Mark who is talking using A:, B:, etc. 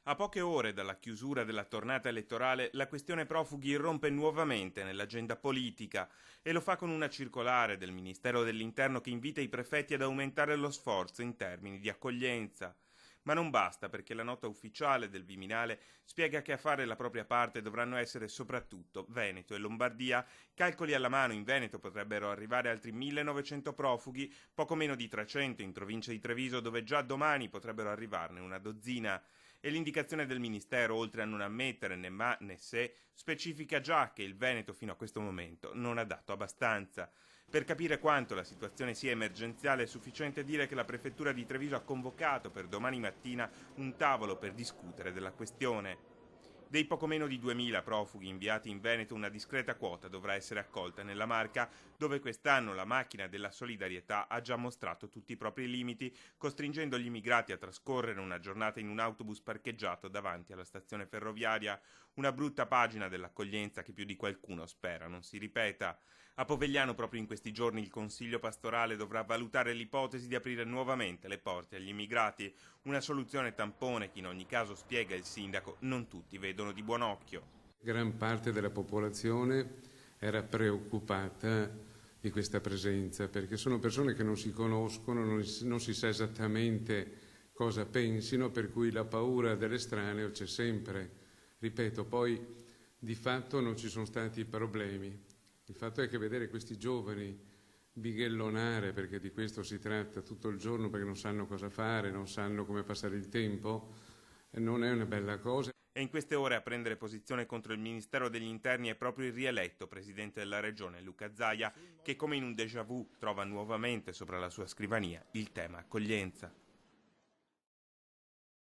A: A poche ore dalla chiusura della tornata elettorale, la questione profughi irrompe nuovamente nell'agenda politica e lo fa con una circolare del Ministero dell'Interno che invita i prefetti ad aumentare lo sforzo in termini di accoglienza. Ma non basta, perché la nota ufficiale del Viminale spiega che a fare la propria parte dovranno essere soprattutto Veneto e Lombardia. Calcoli alla mano, in Veneto potrebbero arrivare altri 1900 profughi, poco meno di 300 in provincia di Treviso, dove già domani potrebbero arrivarne una dozzina. E l'indicazione del Ministero, oltre a non ammettere né ma né se, specifica già che il Veneto fino a questo momento non ha dato abbastanza. Per capire quanto la situazione sia emergenziale è sufficiente dire che la Prefettura di Treviso ha convocato per domani mattina un tavolo per discutere della questione. Dei poco meno di 2000 profughi inviati in Veneto, una discreta quota dovrà essere accolta nella Marca, dove quest'anno la macchina della solidarietà ha già mostrato tutti i propri limiti, costringendo gli immigrati a trascorrere una giornata in un autobus parcheggiato davanti alla stazione ferroviaria. Una brutta pagina dell'accoglienza che più di qualcuno spera non si ripeta. A Povegliano, proprio in questi giorni, il Consiglio pastorale dovrà valutare l'ipotesi di aprire nuovamente le porte agli immigrati, una soluzione tampone che in ogni caso, spiega il sindaco, non tutti vedono di buon occhio.
B: Gran parte della popolazione era preoccupata di questa presenza, perché sono persone che non si conoscono, non si sa esattamente cosa pensino, per cui la paura dell'estraneo c'è sempre. Ripeto, poi di fatto non ci sono stati problemi. Il fatto è che vedere questi giovani bighellonare, perché di questo si tratta tutto il giorno, perché non sanno cosa fare, non sanno come passare il tempo, non è una bella cosa.
A: E in queste ore a prendere posizione contro il Ministero degli Interni è proprio il rieletto presidente della regione Luca Zaia, che come in un déjà vu trova nuovamente sopra la sua scrivania il tema accoglienza.